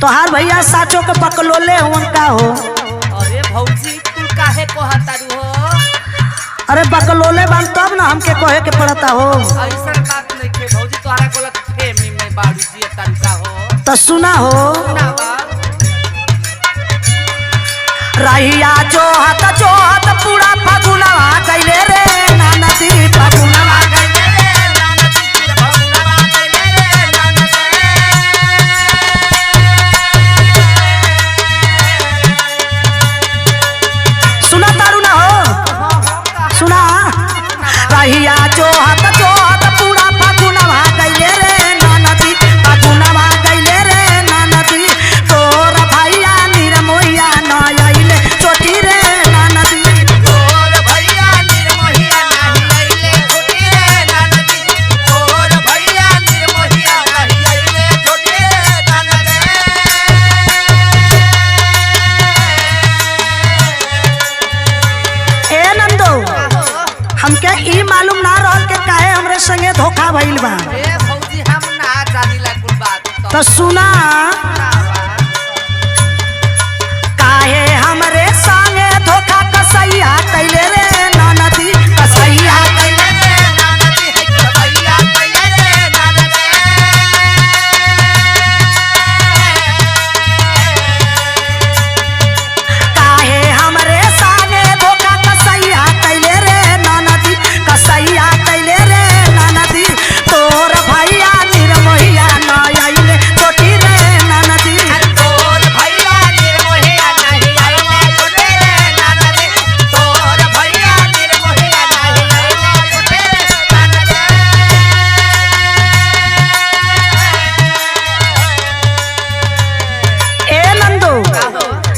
तोहार भैया साचो के पकलोले हुन का हो। अरे भौजी तू काहे कहतारू हो? अरे बकलोले बन तब ना हमके कहे के पड़ता हो। ऐसा बात नहीं के भौजी, तोहरा गलत फहमी में बाड़ू जी तरीका हो। तो सुना हो रहिया जो हाथ पूरा फगुनवा गइले रे नानदी फगुनवा गइले रे नानदी फगुनवा गइले रे नानदी। सुना तारू ना हो, सुना रहिया जो हाथ पूरा फगुनवा गइले रे नानदी फगुनवा गइले रे नानदी। तोर भैया निर्मोहिया न आइले चोटी रे नानदी। तोर भैया निर्मोहिया नहीं आइले छोटी रे नानदी। तोर भैया निर्मोहिया नहीं आइले छोटी रे नानदी। ए नंदो हमके ई मालूम ना रहल के काहे हमरे संगे धोखा भइल बा। ए भौजी हम ना जानिला कुल बात तो सुना काहे हमरे संगे धोखा कसैया कैले रे नानदी कसैया कैले रे नानदी है भैया कैले रे नानदी। काहे हमरे संगे धोखा कसैया कैले रे नानदी कसैया कैले रे नानदी। तोर भैया निर्मोहिया न आइले छोटी रे नानदी। तोर भैया निर्मोहिया नहीं आइले छोटी रे नानदी। तोर भैया निर्मोहिया नहीं आइले छोटी रे नानदी। ए नंदो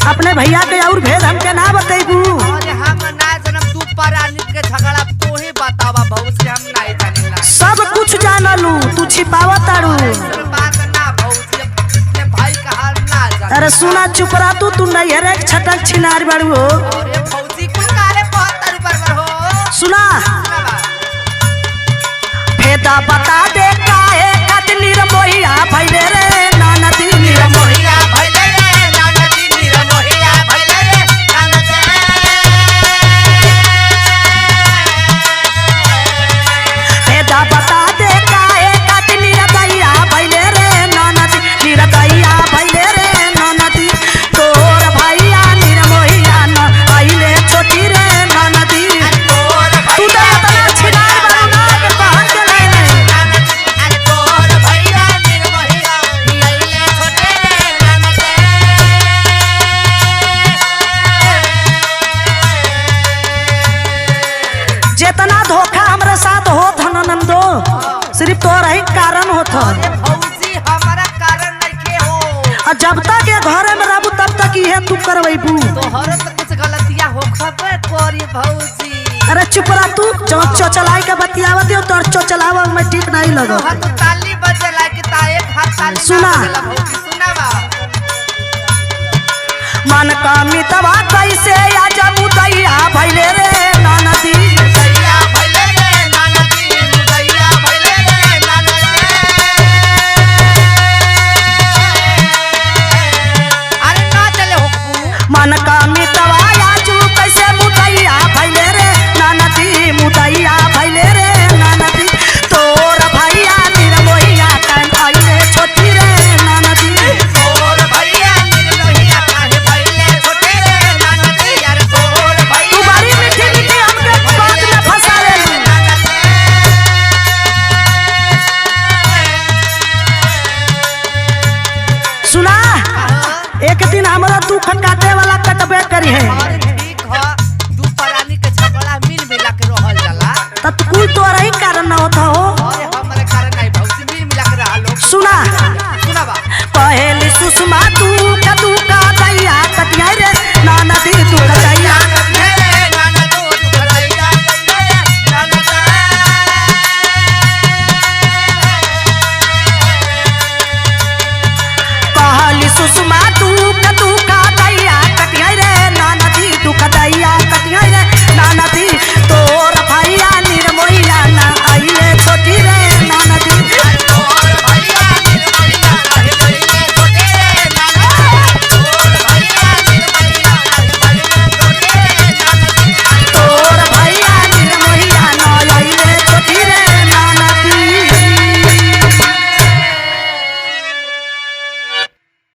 अपने भैया के और भेद हमके ना बतेबू। अरे हम ना जनम तू परानी के झगड़ा तू ही बतावा भौजी, हम नहीं जानिला। सब कुछ जानलू तू छिपावा तारू। ऐसन बात ना भौजी, अपने भाई का हाल ना जान। अरे सुना चुप रहा तू नहीं है रे छटक छिनार बाड़ू हो। अरे भौजी कुल कारे बहुत बरबर हो। सुना भेदा बता दे काहे खातिर निर्मोहिया भइले रे नानदी निर्मोहिया भइले रे नानदी निर्मोहिया भइले रे नानदी। भेदा बता दे काहे खातिर निर्दयिया भइले रे नानदी निर्दयिया भइले रे नानदी। तोर भैया निर्मोहिया न आइले छोटी रे नानदी। तोर तू तो इतना छिनार बाड़ू ना के कहन के नहीं नहीं। तोर भैया निर्मोहिया नहीं आइले छोटे रे नानदी। जितना धोखा हमरे साथ होत हन नंदो सिर्फ तोरा ही कारण होत ह। अरे भौजी हमारा कारण नहीं हो। और जब तक ये घरे में रहबू तब तक ये तू करवैबू। तोहर तो कुछ गलतियां हो खबे कोरी भौजी। अरे चुप रह तू जो चोचलाई के बतियावा दियो तोर चोचलावा में ठीक नहीं लगो। तोहर तो ताली बजे लायक ता एक हाथ ताली सुना। ना बजेला भौजी, सुनावा। मन का मितवा कैसे आजा मुदैया भइले रे नानदी। मुदैया भइले रे नानदी। मुदैया भइले रे नानदी। अरे ना चले होकू। मन का मितवा आजू कैसे मुदैया भइले रे नानदी मुदैया भइले रे नानदी। तोर भैया निर्मोहिया कान आइले छोटी रे नानदी। तोर भैया निर्मोहिया काहे भइले छोटे रे नानदी। अरे तोर भैया तू बड़ी मीठी मीठी हमके बात में फंसा लेलू। सुना एक दिन हमरा दुख काटे वाला कटबे करी है। अरे ठीक ह, दू परानी के झगड़ा मिल मिला के रहल जाला। तब कुल तोरा ही कारण न होता हो। अरे हमरे कारण नहीं भौजी, मिल मिला के रहा लोग। सुना सुनावा। पहली सुषमा तू